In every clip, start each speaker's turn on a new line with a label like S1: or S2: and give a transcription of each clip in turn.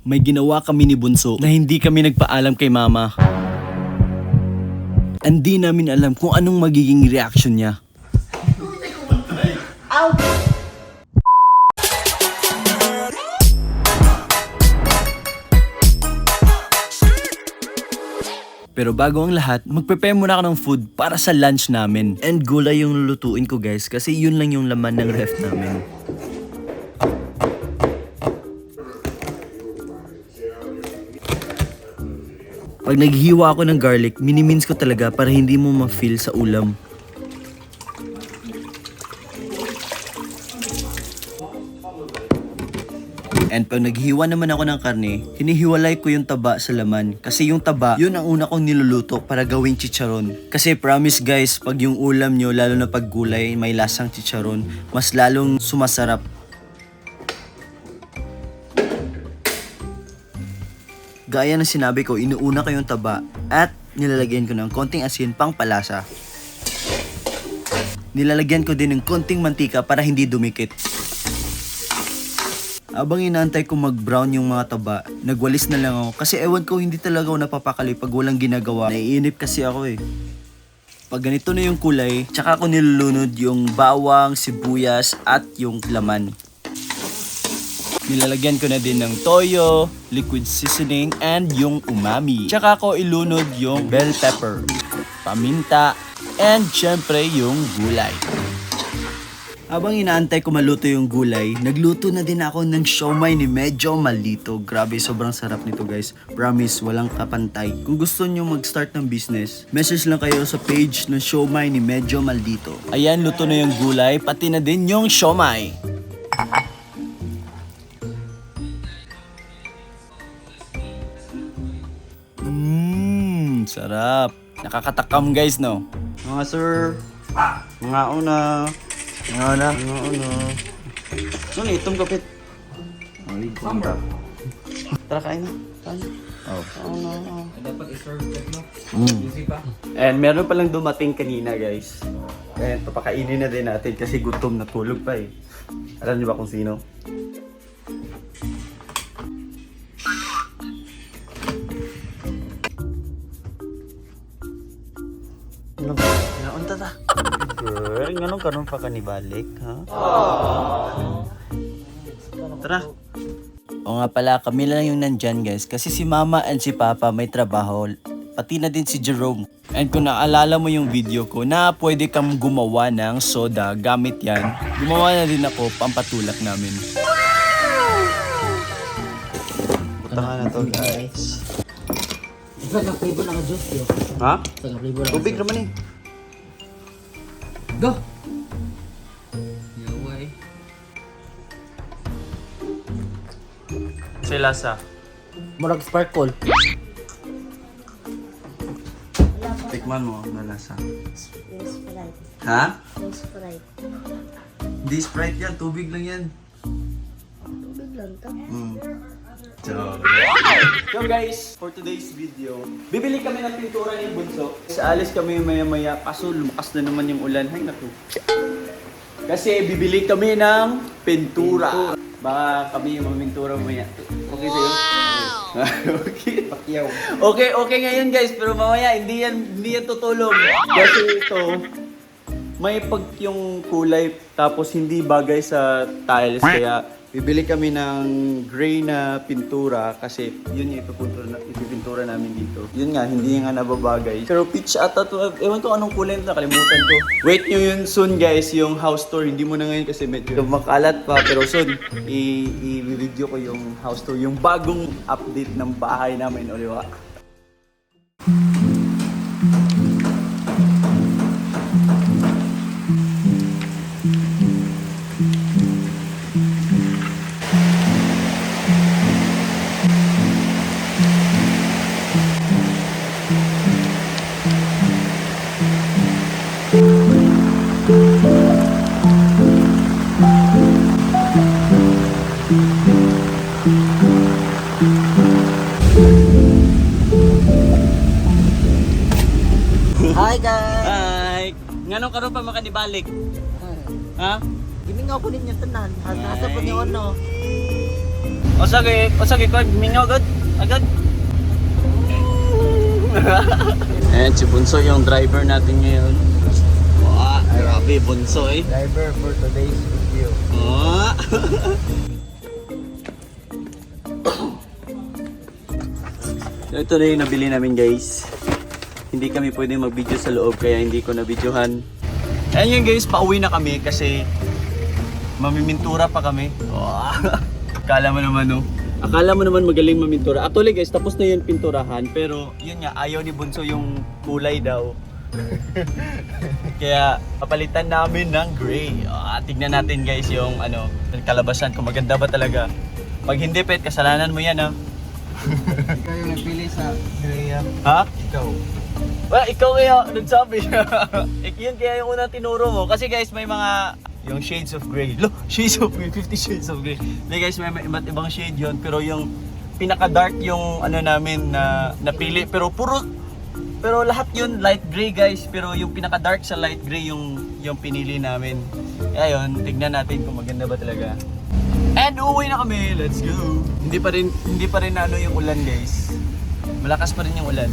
S1: may ginawa kami ni Bunso na hindi kami nagpaalam kay Mama. Hindi namin alam kung anong magiging reaction niya. Pero bago ang lahat, magprepare muna ako ng food para sa lunch namin. And gulay yung lulutuin ko guys kasi yun lang yung laman ng ref namin. Pag naghihiwa ako ng garlic, minimince ko talaga para hindi mo ma-feel sa ulam. And pag naghiwa naman ako ng karne, hinihiwalay ko yung taba sa laman. Kasi yung taba, yun ang una kong niluluto para gawing chicharon. Kasi promise guys, pag yung ulam nyo, lalo na pag gulay, may lasang chicharon, mas lalong sumasarap. Gaya ng sinabi ko, inuuna ko yung taba at nilalagyan ko ng konting asin pang palasa. Nilalagyan ko din ng konting mantika para hindi dumikit. Abang inaantay ko mag-brown yung mga taba, nagwalis na lang ako kasi ewan ko hindi talaga ako napapakali pag walang ginagawa. Naiinip kasi ako eh. Pag ganito na yung kulay, tsaka ko nilulunod yung bawang, sibuyas at yung laman. Nilalagyan ko na din ng toyo, liquid seasoning, and yung umami. Tsaka ko ilunod yung bell pepper, paminta, and syempre yung gulay. Habang inaantay ko maluto yung gulay, nagluto na din ako ng siomai ni Medyo Maldito. Grabe, sobrang sarap nito guys. Promise, walang kapantay. Kung gusto nyo mag-start ng business, message lang kayo sa page ng siomai ni Medyo Maldito. Ayan, luto na yung gulay, pati na din yung siomai. Sarap. Nakakatakam guys, no?
S2: Mga sir, mga una. Ano itong kapit? Tara kain na.
S1: Dapat i-serve no? Easy pa. And meron palang dumating kanina guys. Kaya papakainin na din natin kasi gutom na tulog pa eh. Alam niyo ba kung sino?
S2: Naunta ta. Girl, ganun karon pa kanibalik, ha? Tara.
S1: O nga pala, kami lang yung nandyan guys kasi si Mama and si Papa may trabaho. Pati na din si Jerome. And kung naalala mo yung video ko na pwede kang gumawa ng soda gamit yan, gumawa na din ako pampatulak namin.
S2: Butangan na to guys.
S3: Isa ka flavor lang ang juice yun.
S2: Ha?
S3: Isa ka flavor lang.
S2: Tubig naman eh.
S3: Go!
S2: Sa lasa.
S3: Murag sparkle.
S2: Tikman mo na lasa.
S4: Yung Sprite.
S2: Ha?
S4: Yung Sprite.
S2: Hindi Sprite yan, tubig lang yan.
S4: Tubig lang to.
S1: So guys, for today's video, bibili kami ng pintura ni Bunso. Sa alis kami maya-maya, kaso lumakas na naman yung ulan. Hay naku. Kasi bibili kami ng pintura. Baka kami yung mamintura mamaya. Okay sa'yo? Okay. Okay ngayon guys, pero mamaya hindi yan tutulong. Kasi ito, may pag yung kulay tapos hindi bagay sa tiles kaya bibili kami ng gray na pintura kasi yun yung ipipintura namin dito. Yun nga, hindi nga nababagay. Pero pitch ata to, ewan ko anong kulay na, nakalimutan ko. Wait nyo yun soon guys, yung house tour. Hindi mo na ngayon kasi medyo makalat pa. Pero soon, i-video ko yung house tour. Yung bagong update ng bahay namin, o diba?
S3: Hi guys!
S2: Ay, nganong karon pa makanibalik? Ha?
S3: Gini nga po ninyo tanan. Hasa po niyo ano.
S1: Osage ko mingaw agad. Ayan, si Bunso yung driver natin ngayon. Wow, grabe, Bunso eh.
S3: Driver for today's video.
S1: Oh. So, ito na yung nabili namin guys. Hindi kami pwede mag-video sa loob kaya hindi ko na-videohan. Ayan yun guys, pauwi na kami kasi mamimintura pa kami. Oh. Akala mo naman magaling mamintura. Actually guys, tapos na yun pinturahan pero yun nga, ayaw ni Bunso yung kulay daw. Kaya papalitan namin ng gray. Tignan natin guys yung kalabasan kung maganda ba talaga. Pag hindi pet, kasalanan mo yan ha.
S3: Ikaw yung nagpili sa gray.
S1: Ha?
S3: Ikaw.
S1: Well, ikaw kaya nagsabi. Yun kaya yung unang tinuro mo. Kasi guys, may mga yung shades of gray. Look, shades of gray, 50 shades of gray. Hindi guys, may iba't ibang shade yun. Pero yung pinaka-dark yung namin na napili. Pero lahat yun light gray guys. Pero yung pinaka-dark sa light gray yung pinili namin. Kaya yun, tignan natin kung maganda ba talaga. And uuwi na kami, let's go! Hindi pa rin yung ulan guys. Malakas pa rin yung ulan.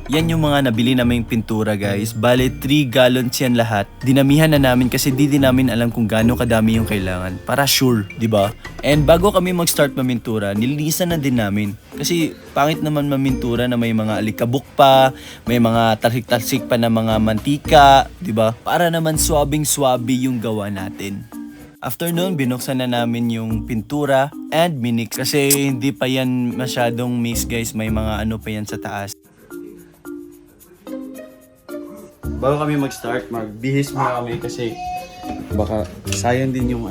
S1: Yan yung mga nabili naming pintura guys. Bale 3 gallons yan lahat. Dinamihan na namin kasi di din namin alam kung gaano kadami yung kailangan. Para sure, di ba? And bago kami mag-start mamintura, nilinisan na din namin. Kasi pangit naman mamintura na may mga alikabok pa, may mga talsik-talsik pa na mga mantika, di ba? Para naman swabing-swabe yung gawa natin. After nun, binuksan na namin yung pintura and minix. Kasi hindi pa yan masyadong mix guys. May mga pa yan sa taas. Bago kami mag-start, magbihis muna kami kasi baka sayang din yung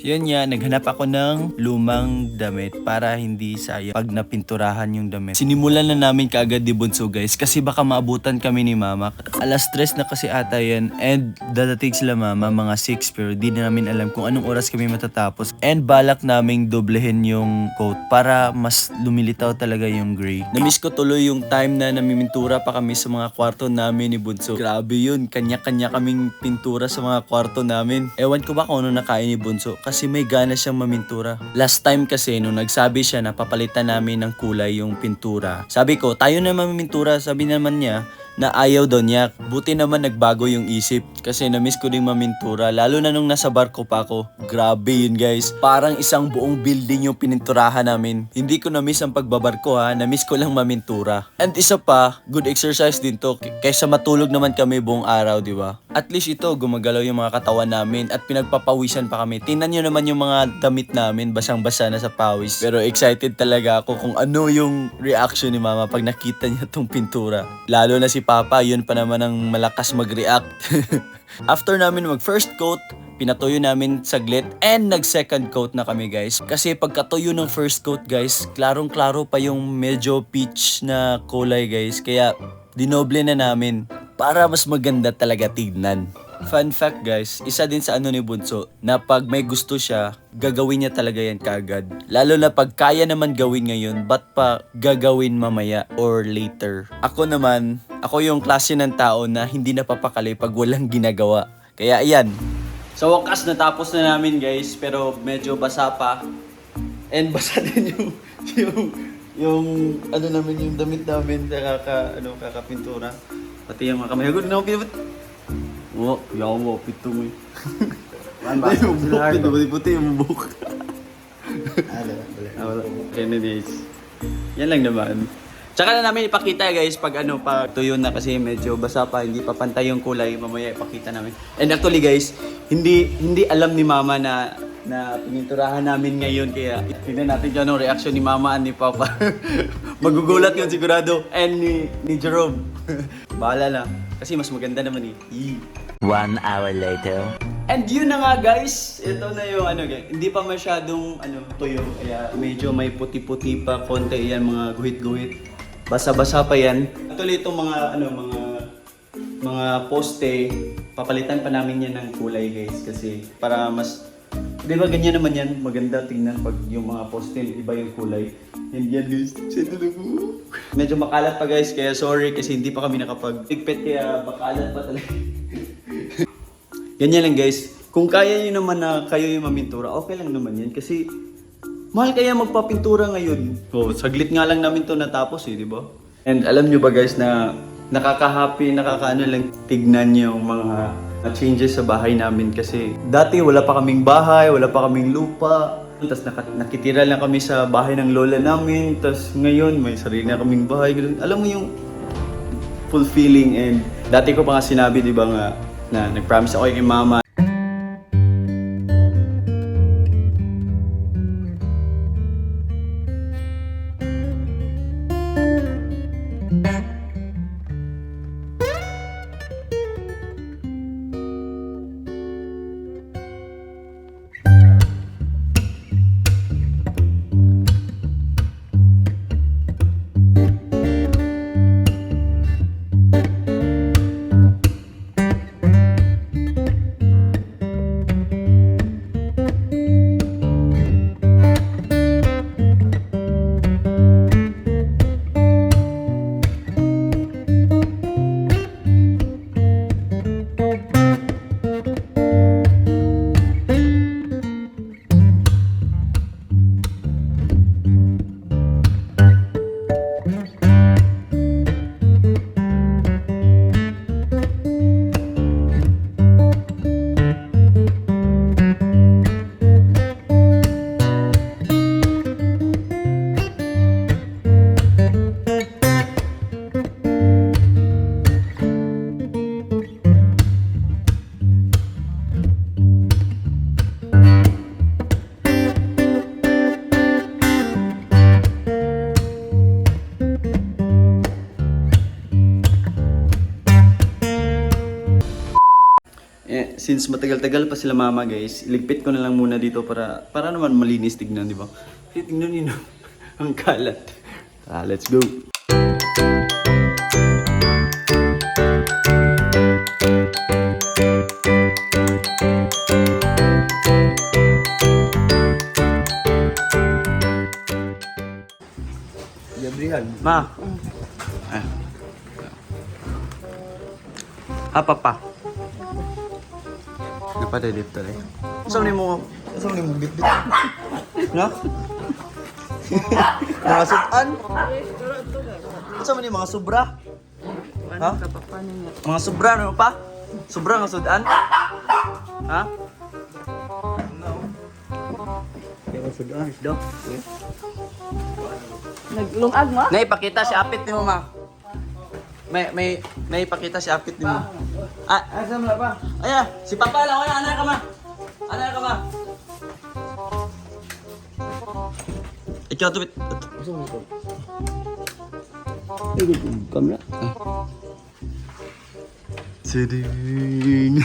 S1: Yun nga, naghanap ako ng lumang damit para hindi sayang pag napinturahan yung damit. Sinimulan na namin kaagad di Bunso guys kasi baka maabutan kami ni Mama. Alas 3 na kasi ata yan and dadating sila Mama mga 6 pero di na namin alam kung anong oras kami matatapos. And balak naming doblehin yung coat para mas lumilitaw talaga yung gray. Namiss ko tuloy yung time na namimintura pa kami sa mga kwarto namin ni Bunso. Grabe yun, kanya-kanya kaming pintura sa mga kwarto namin. Ewan ko ba kung ano nakain ni Bunso kasi may gana siyang mamintura. Last time kasi nung nagsabi siya na papalitan namin ng kulay yung pintura. Sabi ko, tayo na mamintura. Sabi naman niya na ayaw daw niya. Buti naman nagbago yung isip kasi na-miss ko din mamintura. Lalo na nung nasa barko pa ako. Grabe yun guys. Parang isang buong building yung pininturahan namin. Hindi ko na-miss ang pagbabarko ha. Na-miss ko lang mamintura. And isa pa, good exercise din to. Kaysa matulog naman kami buong araw, di ba? At least ito, gumagalaw yung mga katawan namin at pinagpapawisan pa kami. Tingnan nyo naman yung mga damit namin. Basang-basa na sa pawis. Pero excited talaga ako kung ano yung reaction ni Mama pag nakita niya tong pintura. Lalo na si Papa, yun pa naman ang malakas mag-react. After namin mag-first coat, pinatuyo namin saglit and nag-second coat na kami guys. Kasi pagkatuyo ng first coat guys, klarong-klaro pa yung medyo peach na kulay guys. Kaya dinoble na namin para mas maganda talaga tignan. Fun fact guys, isa din sa ni Bunso na pag may gusto siya, gagawin niya talaga yan kaagad. Lalo na pag kaya naman gawin ngayon, ba't pa gagawin mamaya or later? Ako naman, ako yung klase ng tao na hindi napapakali pag walang ginagawa. Kaya ayan. Sa wakas natapos na namin guys, pero medyo basa pa. And basa din yung namin yung damit namin sa kakapintura. Pati yung mga kamay. Good na ako oh, yaw mo, pito mo eh. Yung buhok, puti yung buhok. Wala. Candidates. Yan lang naman. Tsaka na namin ipakita guys pag pag tuyo na kasi medyo basa pa, hindi pa pantay yung kulay, mamaya ipakita namin. And actually guys, hindi alam ni Mama na pininturahan namin ngayon kaya tingnan natin kung anong reaction ni Mama at ni Papa. Magugulat yun sigurado. And ni Jerome. Bahala na. Kasi mas maganda naman eh.
S2: 1 hour later.
S1: And yun na nga guys, ito na yung guys, hindi pa masyadong tuyo, kaya medyo may puti-puti pa konti yan, mga guhit-guhit. Basa-basa pa yan. Actually itong mga poste, papalitan pa namin yan ng kulay guys kasi para mas, di ba ganyan naman yan, maganda tingnan pag yung mga poste iba yung kulay. Hindi yan guys, medyo makalat pa guys, kaya sorry kasi hindi pa kami nakapag-tigpit kaya makalat pa talaga. Ganyan lang guys, kung kaya nyo naman na kayo yung mamintura, okay lang naman yan kasi mahal kaya magpapintura ngayon. Oh, saglit nga lang namin to natapos di ba? And alam nyo ba guys na nakaka-happy, nakakaano lang tignan yung mga changes sa bahay namin kasi dati wala pa kaming bahay, wala pa kaming lupa. Tapos nakitira lang kami sa bahay ng lola namin. Tapos ngayon may sarili na kaming bahay. Alam mo yung fulfilling and dati ko pa nga sinabi di ba nga na nag-promise ako kay mama. Since matagal-tagal pa sila mama guys, iligpit ko na lang muna dito para naman malinis tignan, di ba? Hey, tignan niyo ang kalat. Let's go.
S3: Gabriel.
S1: Ma. Apa pa? Napadedip tali. Saan mo bit-bit? No? Mga sudan? Saan mo ni mga sobra? Ha? Mga sobra ano pa? Sobra nga sudan? Ha?
S3: Yung sudan, isda.
S4: Naglungag mo?
S1: Naipakita si apit ni mo, ma. May ipakita si apit ni mo.
S3: Asa mo ba?
S1: Aya, si Papa lang. Aya, anay ka ma. Anay ka ma. Ikaw to bit.
S3: Asa mo ko? Kamera.
S1: Seding.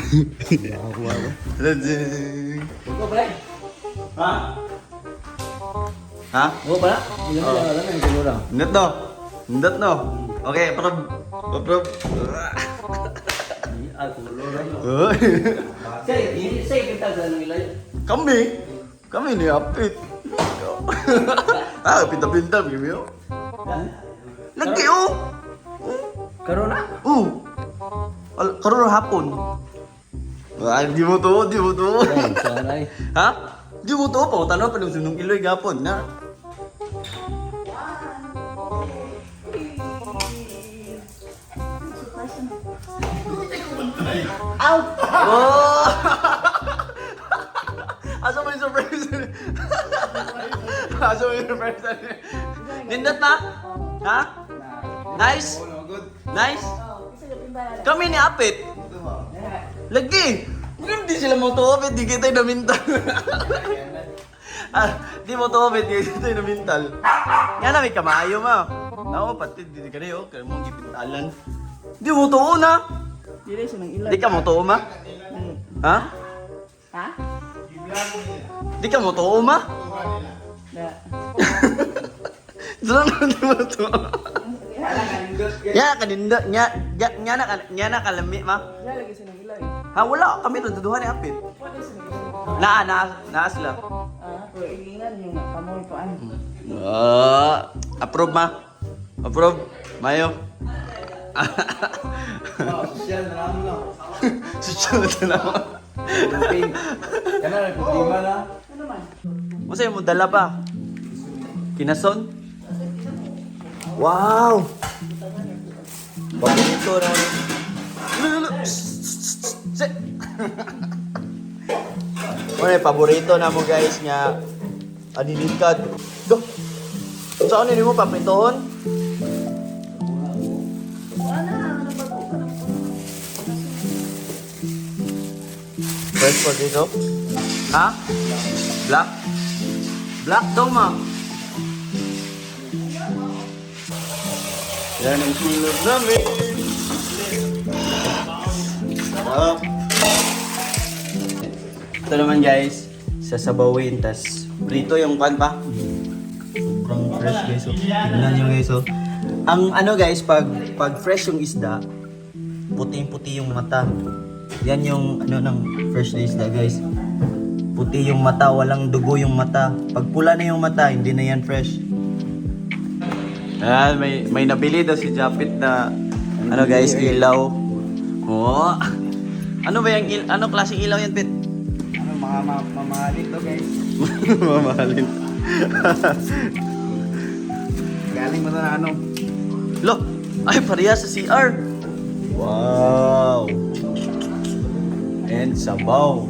S3: Ako ako.
S1: Seding.
S3: Ikaw pala?
S1: Ha? Ha?
S3: Ikaw pala? Ilan
S1: Oh.
S3: na lang yung siguro.
S1: Nindot no? Nindot no? Okay, prob. Prob.
S3: Say kita sa nilay.
S1: Kami ni apit. Pinta-pinta bimi oh. Lagi oh.
S3: Karona?
S1: Karon hapon. Di mo to.
S3: Sanay.
S1: Ha? Di mo to pa tanaw pa ng sunong iloy gapon na.
S4: Ow!
S1: Oh! Asa mo yung surprise? Asa mo yung surprise? Nindot na? Ha? Nice? Nice? Kami ni Apit. Lagi! Hindi sila mo to-opit, di kita yung namintal. Di mo to-opit, di kita yung namintal. Nga na, may kamayo ma. Ako, pati, di ka na yun. Kaya mong gipintalan. Di mo to na. Di ka mo to ma? Ha?
S4: Ha?
S1: Di ka mo to ma? Doon na di mo to. Nya kanindot nya na kalami ma.
S4: Lagi sa nang ilaw.
S1: Ha, wala. Kami ron, duduhan ni Apit. Naa sila.
S4: Pero ilingan yung kamoy ko ano.
S1: Approve, ma. Approve. Mayo.
S3: Social na naman lang.
S1: Susunod na naman.
S3: Kana na, problema na.
S4: Ano man?
S1: Masaya mo, dala pa. Kinason? Wow! Paborito na. Lulu! Ano yung paborito na mo guys nga aninikad. Go! Saan nini mo papintohon? Fresh po dito? Ha? Black? Black daw ma. Yan ang tulad namin. Sarap. Ito naman guys, sasabawin, tas prito yung pan pa. Sobrang fresh guys. Oh. Tignan nyo guys. Oh. Ang ano guys, pag fresh yung isda, puting-puti yung mata. Yan yung ano ng fresh na isda guys. Puti yung mata, walang dugo yung mata. Pag pula na yung mata, hindi na yan fresh. Ayan, may nabili daw si Japit na ano guys, ilaw. Oh. Ano ba yung ano klaseng ilaw yan, Pit?
S3: Ano, mga mamahalin to guys.
S1: Mamahalin.
S3: Galing mo to na ano.
S1: Lo, ay pareha sa CR. Wow. And sabaw.